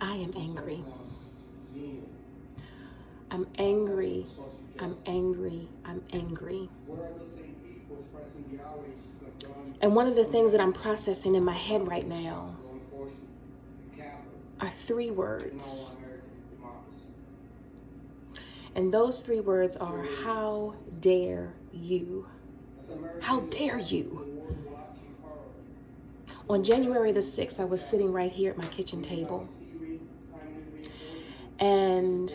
I am angry. I'm angry. I'm angry. I'm angry. And one of the things that I'm processing in my head right now are 3 words. And those 3 words are, how dare you? How dare you? On January the 6th, I was sitting right here at my kitchen table. And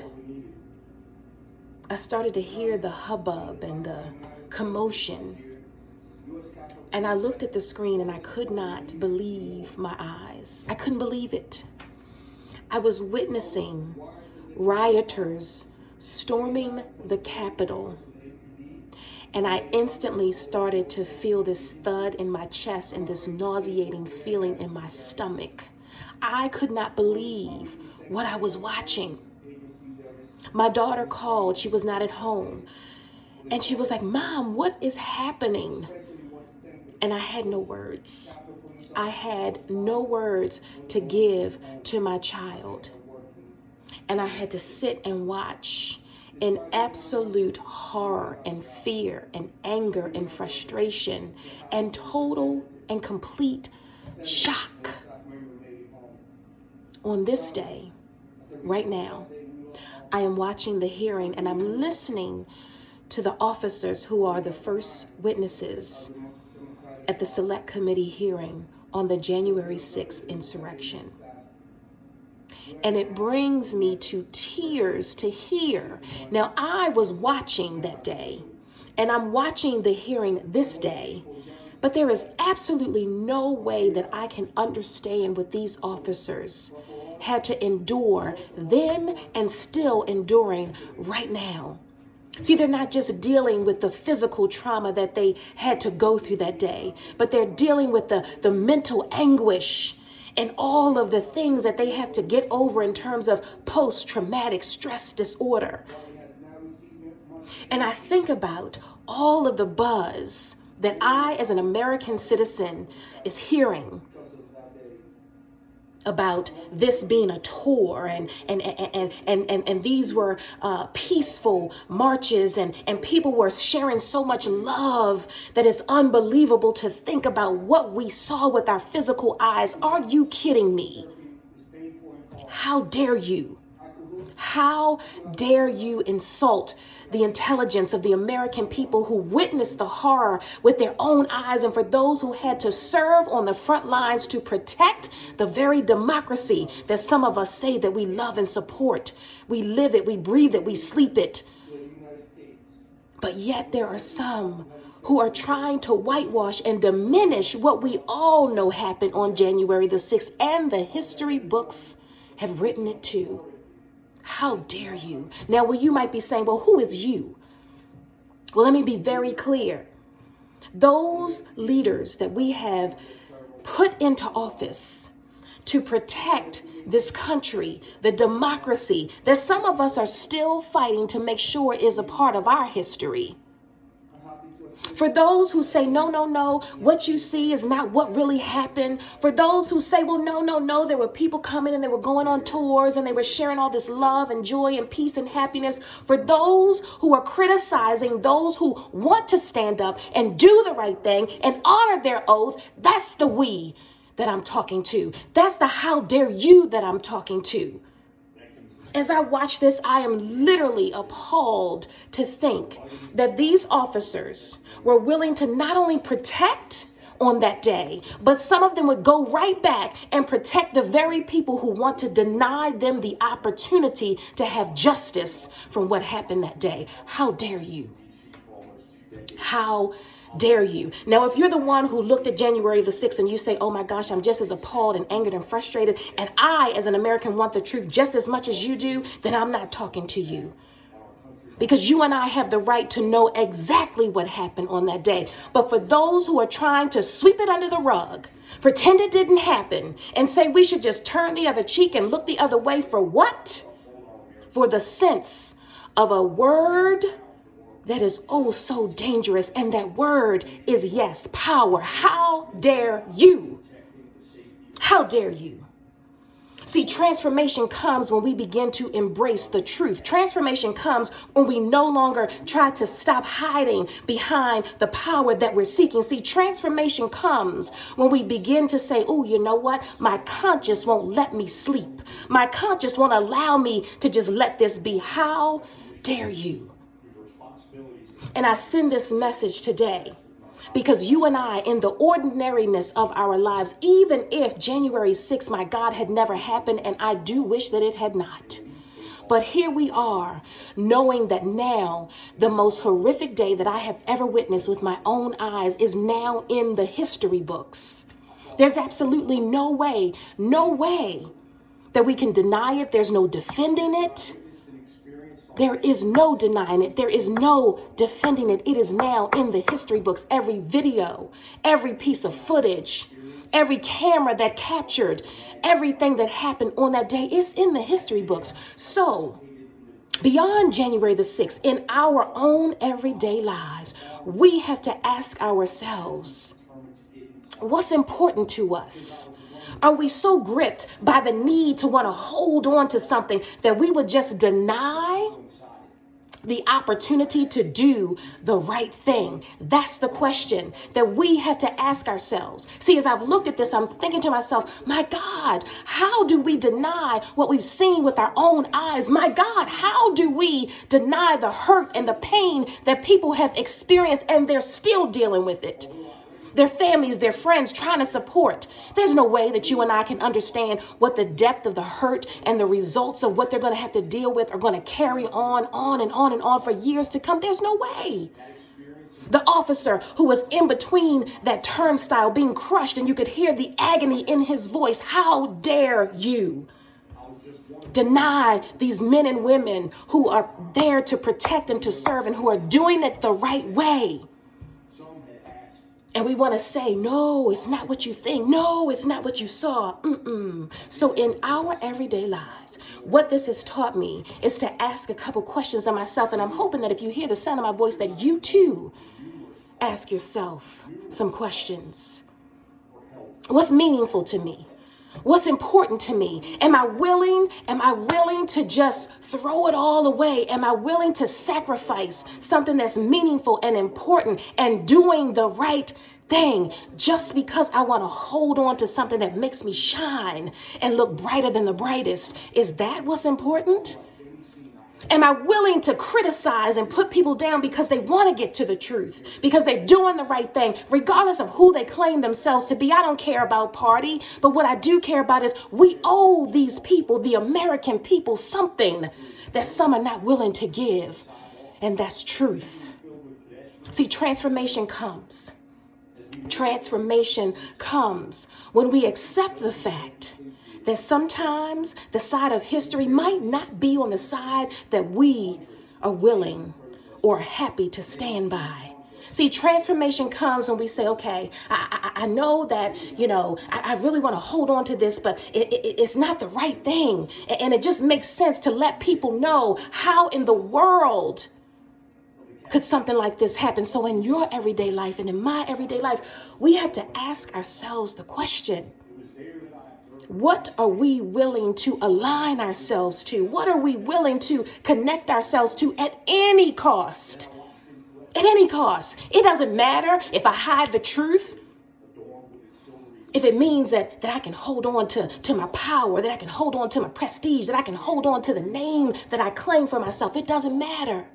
I started to hear the hubbub and the commotion. And I looked at the screen and I could not believe my eyes. I couldn't believe it. I was witnessing rioters storming the Capitol. And I instantly started to feel this thud in my chest and this nauseating feeling in my stomach. I could not believe what I was watching. My daughter called. She was not at home. And she was like, Mom, what is happening? And I had no words. I had no words to give to my child. And I had to sit and watch in absolute horror and fear and anger and frustration and total and complete shock. On this day, right now, I am watching the hearing and I'm listening to the officers who are the first witnesses at the Select Committee hearing on the January 6th insurrection. And it brings me to tears to hear. Now, I was watching that day, and I'm watching the hearing this day, but there is absolutely no way that I can understand what these officers had to endure then and still enduring right now. See, they're not just dealing with the physical trauma that they had to go through that day, but they're dealing with the mental anguish and all of the things that they have to get over in terms of post-traumatic stress disorder. And I think about all of the buzz that I, as an American citizen, is hearing about this being a tour and these were peaceful marches and people were sharing so much love that it's unbelievable to think about what we saw with our physical eyes. Are you kidding me? How dare you? How dare you insult the intelligence of the American people who witnessed the horror with their own eyes, and for those who had to serve on the front lines to protect the very democracy that some of us say that we love and support. We live it, we breathe it, we sleep it. But yet there are some who are trying to whitewash and diminish what we all know happened on January the 6th, and the history books have written it too. How dare you? Now, well, you might be saying, well, who is you? Well, let me be very clear. Those leaders that we have put into office to protect this country, the democracy that some of us are still fighting to make sure is a part of our history. For those who say, no, what you see is not what really happened. For those who say, well, no, there were people coming and they were going on tours and they were sharing all this love and joy and peace and happiness. For those who are criticizing those who want to stand up and do the right thing and honor their oath, that's the we that I'm talking to. That's the how dare you that I'm talking to. As I watch this, I am literally appalled to think that these officers were willing to not only protect on that day, but some of them would go right back and protect the very people who want to deny them the opportunity to have justice from what happened that day. How dare you? How dare you? Now, if you're the one who looked at January the 6th and you say, oh my gosh, I'm just as appalled and angered and frustrated, and I, as an American, want the truth just as much as you do, then I'm not talking to you. Because you and I have the right to know exactly what happened on that day. But for those who are trying to sweep it under the rug, pretend it didn't happen, and say we should just turn the other cheek and look the other way for what? For the sense of a word that is oh so dangerous, and that word is yes, power. How dare you? How dare you? See, transformation comes when we begin to embrace the truth. Transformation comes when we no longer try to stop hiding behind the power that we're seeking. See, transformation comes when we begin to say, oh, you know what? My conscience won't let me sleep. My conscience won't allow me to just let this be. How dare you? And I send this message today because you and I, in the ordinariness of our lives, even if January 6th, my God, had never happened, and I do wish that it had not. But here we are, knowing that now the most horrific day that I have ever witnessed with my own eyes is now in the history books. There's absolutely no way that we can deny it. There's no defending it. There is no denying it. There is no defending it. It is now in the history books. Every video, every piece of footage, every camera that captured everything that happened on that day is in the history books. So beyond January the 6th, in our own everyday lives, we have to ask ourselves, what's important to us? Are we so gripped by the need to want to hold on to something that we would just deny the opportunity to do the right thing? That's the question that we have to ask ourselves. See, as I've looked at this, I'm thinking to myself, my God, how do we deny what we've seen with our own eyes? My God, how do we deny the hurt and the pain that people have experienced and they're still dealing with it? Their families, their friends trying to support. There's no way that you and I can understand what the depth of the hurt and the results of what they're going to have to deal with are going to carry on and on and on for years to come. There's no way. The officer who was in between that turnstile being crushed, and you could hear the agony in his voice. How dare you deny these men and women who are there to protect and to serve and who are doing it the right way? And we want to say, no, it's not what you think. No, it's not what you saw. So in our everyday lives, what this has taught me is to ask a couple questions of myself. And I'm hoping that if you hear the sound of my voice, that you too ask yourself some questions. What's meaningful to me? What's important to me? Am I willing to just throw it all away? Am I willing to sacrifice something that's meaningful and important and doing the right thing just because I want to hold on to something that makes me shine and look brighter than the brightest? Is that what's important? Am I willing to criticize and put people down because they want to get to the truth, because they're doing the right thing, regardless of who they claim themselves to be? I don't care about party, but what I do care about is we owe these people, the American people, something that some are not willing to give, and that's truth. See, transformation comes. Transformation comes when we accept the fact that sometimes the side of history might not be on the side that we are willing or happy to stand by. See, transformation comes when we say, okay, I know that, I really want to hold on to this, but it's not the right thing. And it just makes sense to let people know how in the world could something like this happen. So in your everyday life and in my everyday life, we have to ask ourselves the question, what are we willing to align ourselves to? What are we willing to connect ourselves to at any cost? At any cost. It doesn't matter if I hide the truth. If it means that I can hold on to my power, that I can hold on to my prestige, that I can hold on to the name that I claim for myself. It doesn't matter.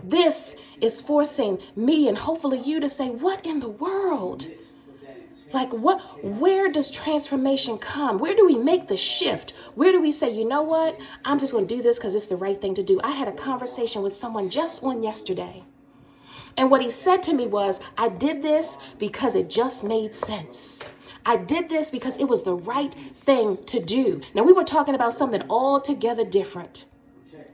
This is forcing me and hopefully you to say, what in the world? Where does transformation come? Where do we make the shift? Where do we say, you know what? I'm just going to do this because it's the right thing to do. I had a conversation with someone just on yesterday. And what he said to me was, I did this because it just made sense. I did this because it was the right thing to do. Now, we were talking about something altogether different.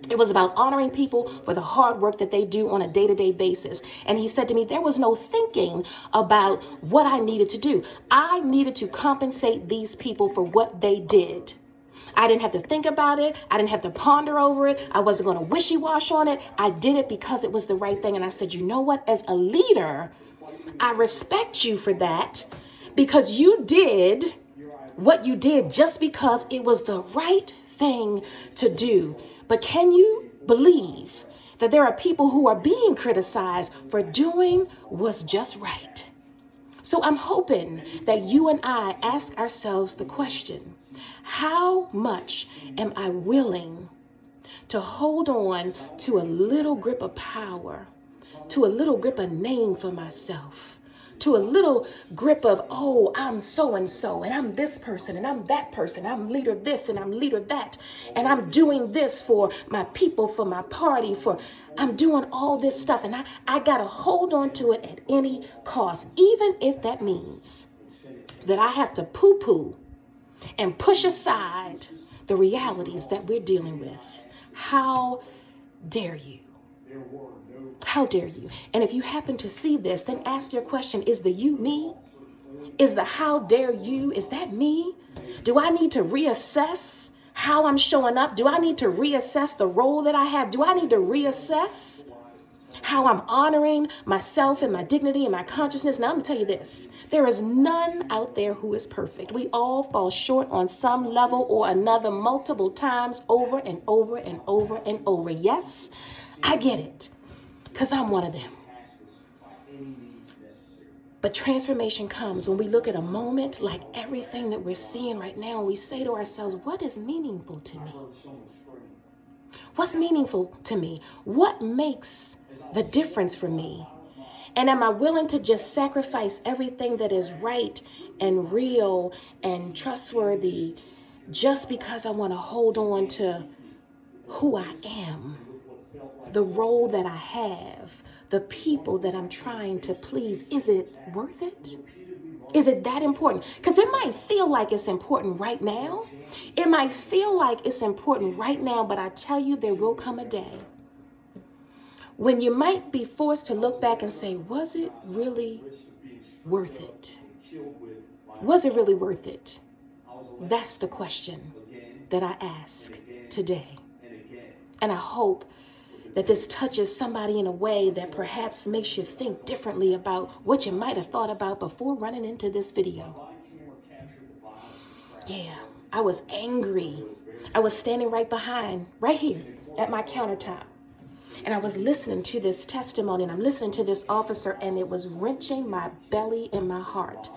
It was about honoring people for the hard work that they do on a day-to-day basis. And he said to me, there was no thinking about what I needed to do. I needed to compensate these people for what they did. I didn't have to think about it. I didn't have to ponder over it. I wasn't going to wishy-wash on it. I did it because it was the right thing. And I said, you know what? As a leader, I respect you for that because you did what you did just because it was the right thing to do. But can you believe that there are people who are being criticized for doing what's just right? So I'm hoping that you and I ask ourselves the question, how much am I willing to hold on to a little grip of power, to a little grip of name for myself, to a little grip of, oh, I'm so-and-so, and I'm this person, and I'm that person, I'm leader this, and I'm leader that, and I'm doing this for my people, for my party, I'm doing all this stuff, and I gotta hold on to it at any cost, even if that means that I have to poo-poo and push aside the realities that we're dealing with. How dare you? How dare you? And if you happen to see this, then ask your question, is the you me? Is the how dare you, is that me? Do I need to reassess how I'm showing up? Do I need to reassess the role that I have? Do I need to reassess how I'm honoring myself and my dignity and my consciousness? Now, I'm going to tell you this. There is none out there who is perfect. We all fall short on some level or another multiple times over and over and over and over. Yes, I get it, because I'm one of them. But transformation comes when we look at a moment like everything that we're seeing right now and we say to ourselves, what is meaningful to me? What's meaningful to me? What makes the difference for me? And am I willing to just sacrifice everything that is right and real and trustworthy just because I want to hold on to who I am, the role that I have, the people that I'm trying to please? Is it worth it? Is it that important? Because it might feel like it's important right now. It might feel like it's important right now, but I tell you, there will come a day when you might be forced to look back and say, was it really worth it? Was it really worth it? That's the question that I ask today. And I hope that this touches somebody in a way that perhaps makes you think differently about what you might have thought about before running into this video. Yeah, I was angry. I was standing right here at my countertop. And I was listening to this testimony, and I'm listening to this officer, and it was wrenching my belly and my heart.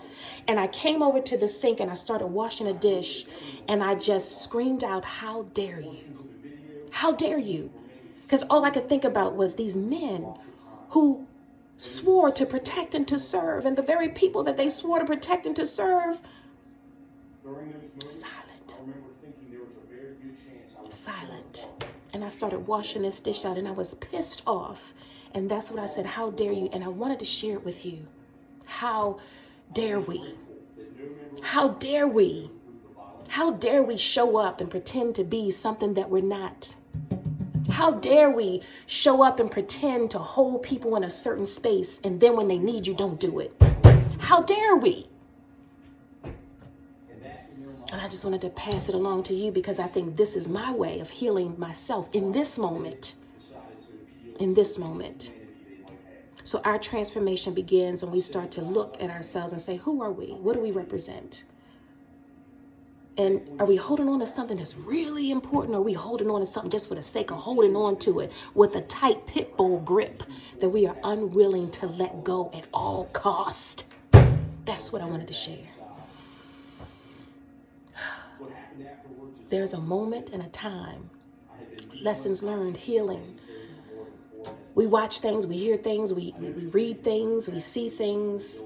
And I came over to the sink and I started washing a dish, and I just screamed out, how dare you? How dare you? Because all I could think about was these men who swore to protect and to serve, and the very people that they swore to protect and to serve, silent. And I started washing this dish out, and I was pissed off. And that's what I said, how dare you? And I wanted to share it with you. How dare we? How dare we? How dare we show up and pretend to be something that we're not? How dare we show up and pretend to hold people in a certain space, and then when they need you, don't do it? How dare we? And I just wanted to pass it along to you because I think this is my way of healing myself in this moment. In this moment. So our transformation begins when we start to look at ourselves and say, who are we? What do we represent? And are we holding on to something that's really important, or are we holding on to something just for the sake of holding on to it with a tight pit bull grip that we are unwilling to let go at all cost? That's what I wanted to share. There's a moment and a time. Lessons learned, healing. We watch things, we hear things, we read things, we see things.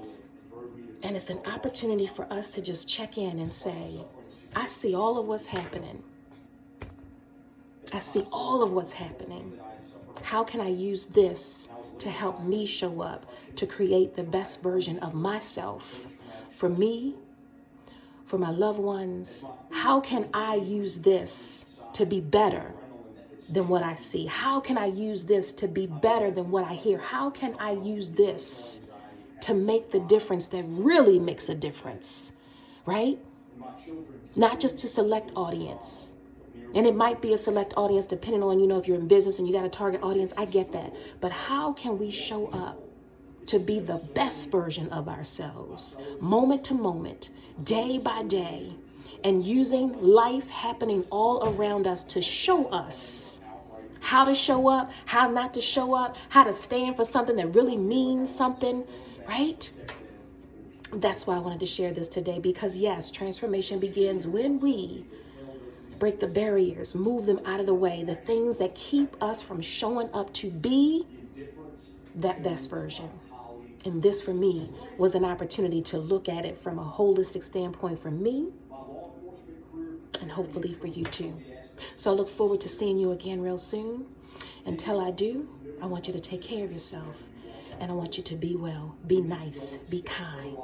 And it's an opportunity for us to just check in and say, I see all of what's happening. I see all of what's happening. How can I use this to help me show up, to create the best version of myself for me, for my loved ones? How can I use this to be better than what I see? How can I use this to be better than what I hear? How can I use this to make the difference that really makes a difference, right? Not just to select audience. And it might be a select audience depending on, if you're in business and you got a target audience. I get that. But how can we show up to be the best version of ourselves, moment to moment, day by day, and using life happening all around us to show us how to show up, how not to show up, how to stand for something that really means something, right? That's why I wanted to share this today, because yes, transformation begins when we break the barriers, move them out of the way, the things that keep us from showing up to be that best version. And this for me was an opportunity to look at it from a holistic standpoint for me and hopefully for you too. So I look forward to seeing you again real soon. Until I do, I want you to take care of yourself and I want you to be well, be nice, be kind.